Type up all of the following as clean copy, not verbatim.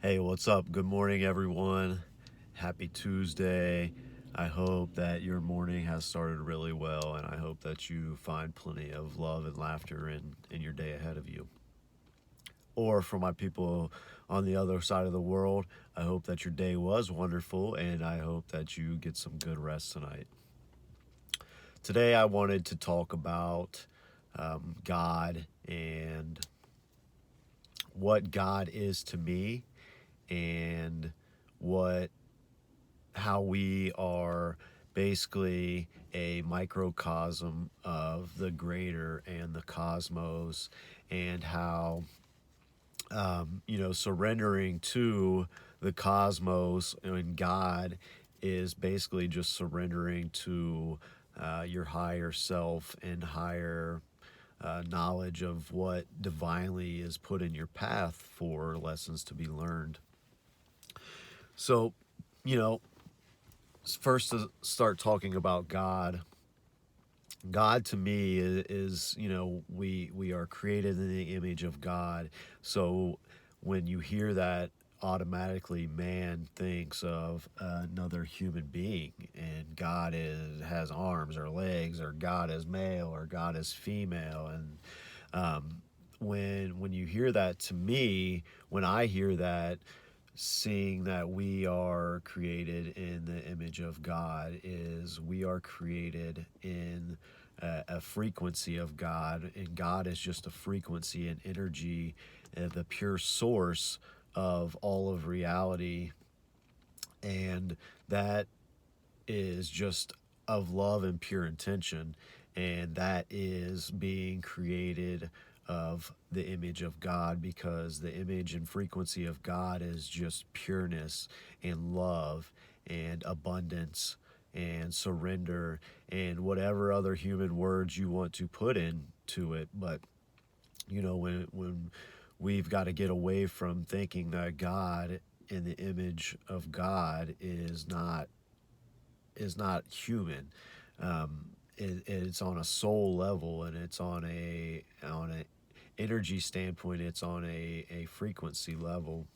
Hey, what's up? Good morning, everyone. Happy Tuesday. I hope that your morning has started really well, and I hope that you find plenty of love and laughter in your day ahead of you. Or for my people on the other side of the world, I hope that your day was wonderful, and I hope that you get some good rest tonight. Today, I wanted to talk about God and what God is to me and what how we are basically a microcosm of the greater and the cosmos, and how surrendering to the cosmos and God is basically just surrendering to your higher self and higher knowledge of what divinely is put in your path for lessons to be learned. So, you know, first to start talking about God. God to me is we are created in the image of God. So when you hear that, automatically man thinks of another human being, and God is has arms or legs, or God is male or God is female. And when you hear that, to me, when I hear that, seeing that we are created in the image of God, is we are created in a frequency of God, and God is just a frequency and energy, the pure source of all of reality, and that is just of love and pure intention, and that is being created of the image of God, because the image and frequency of God is just pureness and love and abundance and surrender and whatever other human words you want to put into it. But when we've got to get away from thinking that God in the image of God is not human. It's on a soul level, and it's on a energy standpoint. It's on a frequency level,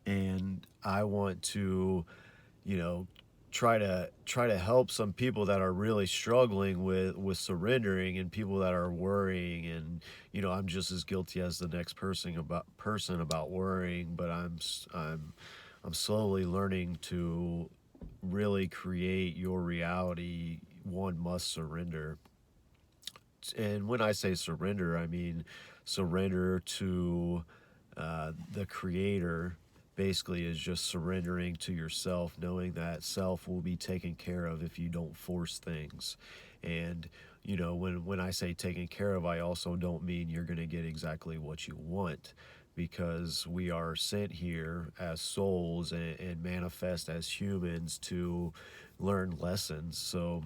and I want to, you know, try to help some people that are really struggling with surrendering, and people that are worrying. And I'm just as guilty as the next person about worrying, but I'm slowly learning to really create your reality. One must surrender. And when I say surrender, I mean surrender to the creator. Basically is just surrendering to yourself, knowing that self will be taken care of if you don't force things. And when I say taken care of, I also don't mean you're going to get exactly what you want, because we are sent here as souls, and manifest as humans to learn lessons. So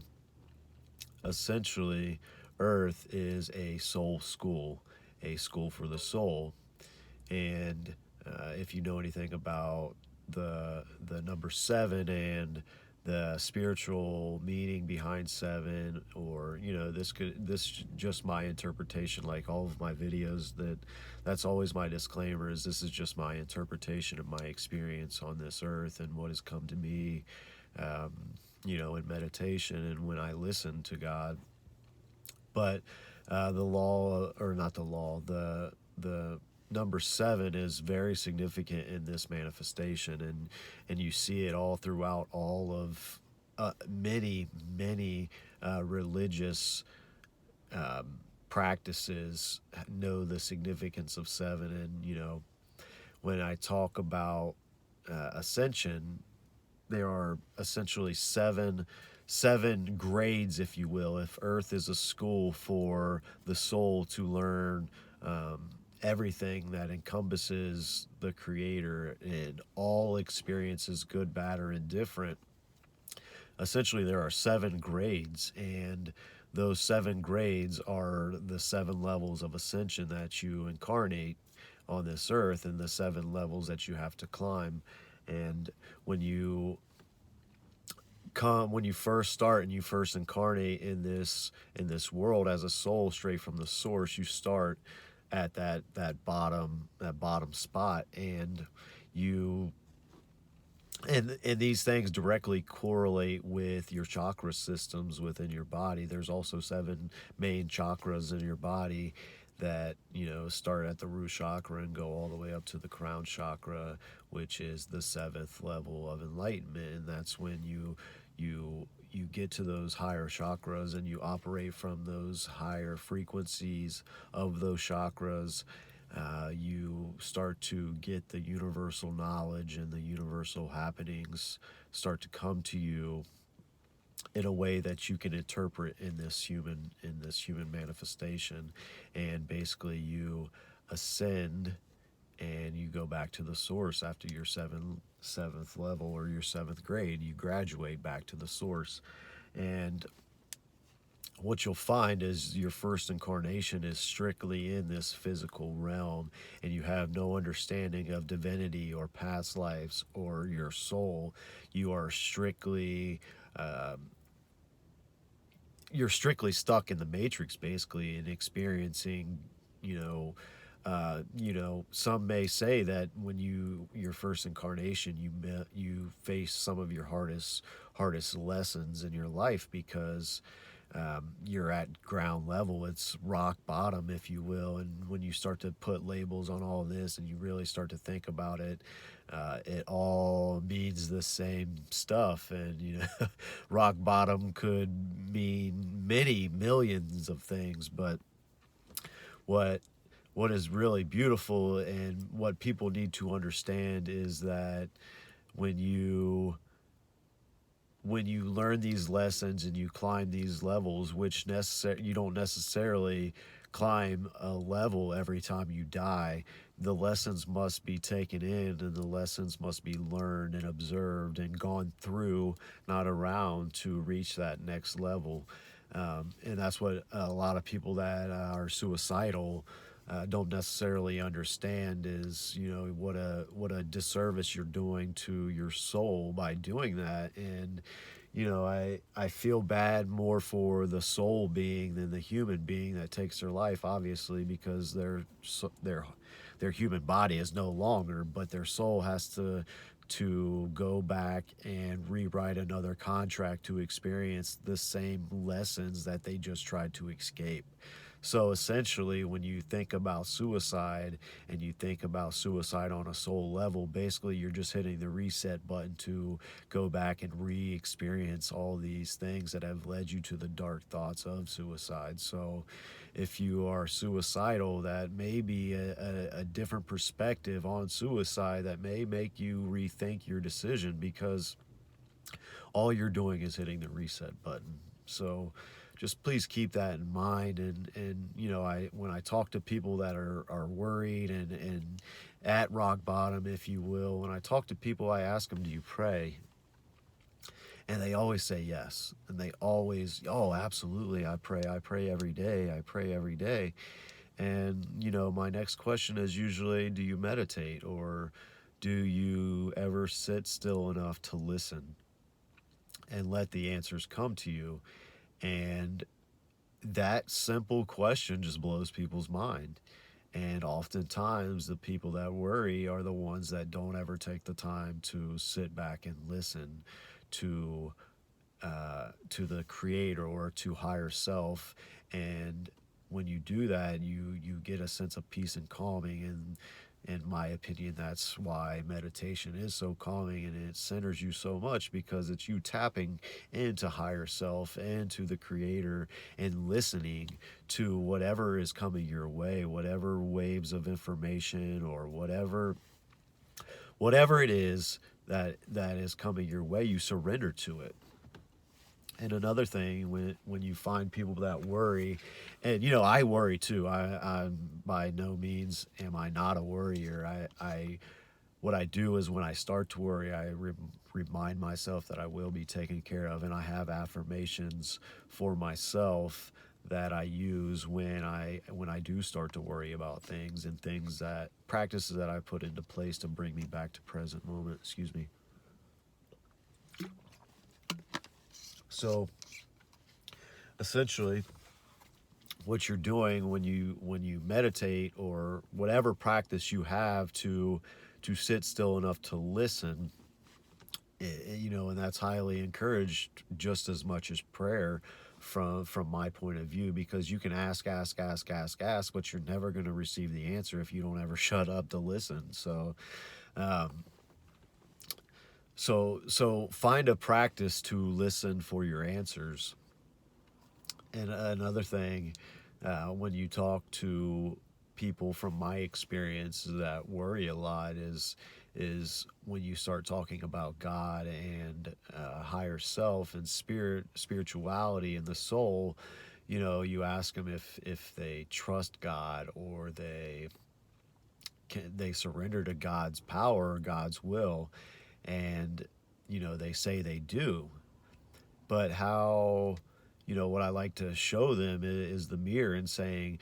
essentially, Earth is a soul school, a school for the soul. And if you know anything about the number seven and the spiritual meaning behind seven, or this just my interpretation, like all of my videos, that's always my disclaimer, is this is just my interpretation of my experience on this earth and what has come to me, um, in meditation and when I listen to God. But the law, or not the law, the number seven is very significant in this manifestation, and you see it all throughout all of many religious practices know the significance of seven. And when I talk about ascension, there are essentially seven grades, if you will. If Earth is a school for the soul to learn everything that encompasses the Creator and all experiences, good, bad, or indifferent, essentially there are seven grades, and those seven grades are the seven levels of ascension that you incarnate on this earth, and the seven levels that you have to climb. And when you first start and you first incarnate in this world as a soul straight from the source, you start at that bottom spot. And you and these things directly correlate with your chakra systems within your body. There's also 7 main chakras in your body that, start at the root chakra and go all the way up to the crown chakra, which is the 7th level of enlightenment. And that's when you get to those higher chakras and you operate from those higher frequencies of those chakras. You start to get the universal knowledge and the universal happenings start to come to you in a way that you can interpret in this human manifestation. And basically you ascend and you go back to the source after your seventh level or your 7th grade. You graduate back to the source. And what you'll find is your first incarnation is strictly in this physical realm, and you have no understanding of divinity or past lives or your soul. You are strictly you're strictly stuck in the matrix, basically, and experiencing, you know, some may say that when your first incarnation, you face some of your hardest lessons in your life, because you're at ground level. It's rock bottom, if you will. And when you start to put labels on all this and you really start to think about it, it all means the same stuff. And rock bottom could mean many millions of things, but what what is really beautiful and what people need to understand is that when you learn these lessons and you climb these levels, which you don't necessarily climb a level every time you die. The lessons must be taken in, and the lessons must be learned and observed and gone through, not around, to reach that next level. And that's what a lot of people that are suicidal don't necessarily understand, is what a disservice you're doing to your soul by doing that. And I feel bad more for the soul being than the human being that takes their life, obviously, because their human body is no longer, but their soul has to go back and rewrite another contract to experience the same lessons that they just tried to escape. So essentially, when you think about suicide and you think about suicide on a soul level, basically you're just hitting the reset button to go back and re-experience all these things that have led you to the dark thoughts of suicide. So if you are suicidal, that may be a different perspective on suicide that may make you rethink your decision, because all you're doing is hitting the reset button. So just please keep that in mind. And I when I talk to people that are worried and at rock bottom, if you will, when I talk to people, I ask them, do you pray? And they always say yes. And they always, oh, absolutely, I pray every day. I pray every day. And my next question is usually, do you meditate, or do you ever sit still enough to listen and let the answers come to you? And that simple question just blows people's mind. And oftentimes, the people that worry are the ones that don't ever take the time to sit back and listen to the creator or to higher self. And when you do that, you get a sense of peace and calming. And in my opinion, that's why meditation is so calming, and it centers you so much, because it's you tapping into higher self and to the creator and listening to whatever is coming your way, whatever waves of information or whatever it is that is coming your way. You surrender to it. And another thing, when you find people that worry, and I worry too. I'm by no means am I not a worrier. I what I do is, when I start to worry, I remind myself that I will be taken care of, and I have affirmations for myself that I use when I do start to worry about things, and things that practices that I put into place to bring me back to present moment. Excuse me. So essentially, what you're doing when you meditate, or whatever practice you have to sit still enough to listen, you know, and that's highly encouraged just as much as prayer from my point of view, because you can ask, but you're never going to receive the answer if you don't ever shut up to listen. Um, so find a practice to listen for your answers. And another thing, when you talk to people, from my experience, that worry a lot is when you start talking about God and higher self and spirituality and the soul. You know, you ask them if they trust God, or they surrender to God's power or God's will, and you know they say they do. But how, you know, what I like to show them is the mirror, and saying,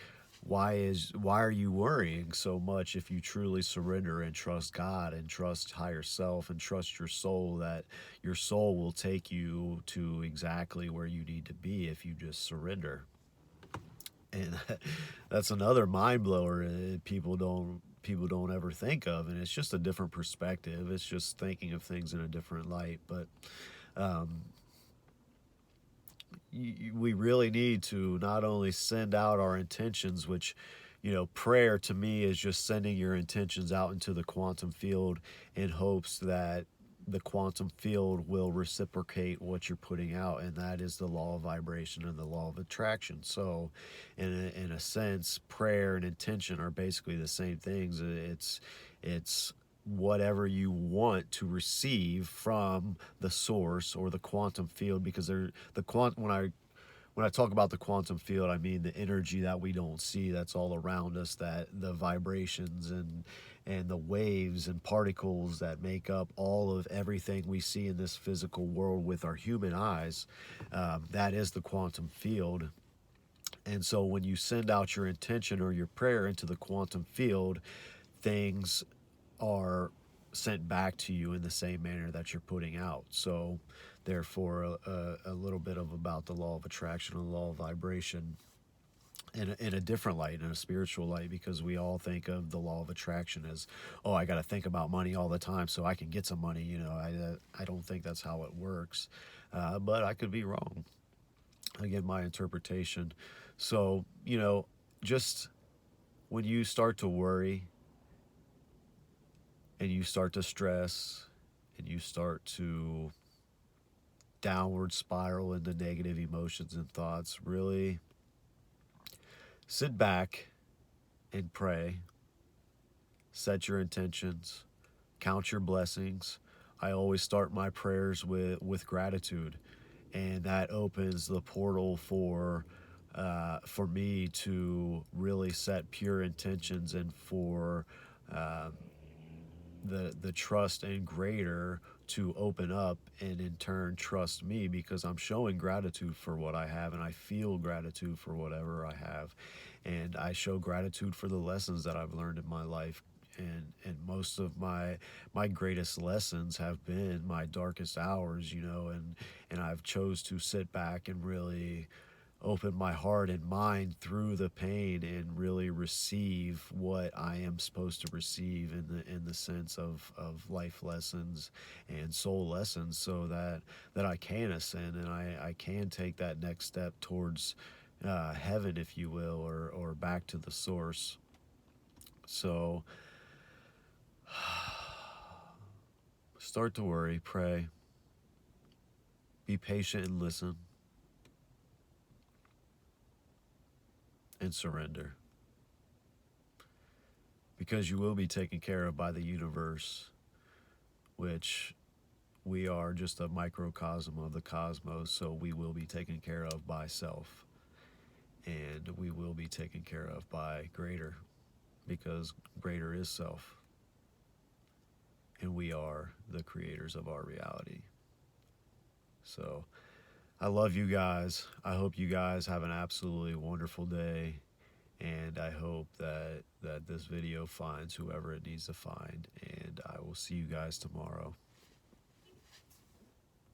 why are you worrying so much if you truly surrender and trust God and trust higher self and trust your soul, that your soul will take you to exactly where you need to be if you just surrender. And that's another mind blower. People don't ever think of, and it's just a different perspective. It's just thinking of things in a different light. But um, we really need to not only send out our intentions, which, you know, prayer to me is just sending your intentions out into the quantum field in hopes that the quantum field will reciprocate what you're putting out, and that is the law of vibration and the law of attraction. So in a sense, prayer and intention are basically the same things. It's whatever you want to receive from the source or the quantum field, because they're the quant when I talk about the quantum field, I mean the energy that we don't see, that's all around us, that the vibrations and the waves and particles that make up all of everything we see in this physical world with our human eyes. That is the quantum field. And so when you send out your intention or your prayer into the quantum field, things are sent back to you in the same manner that you're putting out. So therefore, a little bit of about the law of attraction and the law of vibration in a different light, in a spiritual light, because we all think of the law of attraction as, oh, I got to think about money all the time so I can get some money. You know, I don't think that's how it works, but I could be wrong. Again, my interpretation. So, you know, just when you start to worry and you start to stress and you start to downward spiral into negative emotions and thoughts, really sit back and pray, set your intentions, count your blessings. I always start my prayers with gratitude, and that opens the portal for me to really set pure intentions, and for um, the trust and greater to open up, and in turn trust me, because I'm showing gratitude for what I have, and I feel gratitude for whatever I have, and I show gratitude for the lessons that I've learned in my life. And most of my greatest lessons have been my darkest hours, you know, and I've chose to sit back and really open my heart and mind through the pain, and really receive what I am supposed to receive in the sense of life lessons and soul lessons, so that I can ascend, and I can take that next step towards heaven, if you will, or back to the source. So start to worry, pray, be patient and listen, and surrender. Because you will be taken care of by the universe, which we are just a microcosm of the cosmos, so we will be taken care of by self. And we will be taken care of by greater, because greater is self. And we are the creators of our reality. So I love you guys. I hope you guys have an absolutely wonderful day. And I hope that this video finds whoever it needs to find. And I will see you guys tomorrow.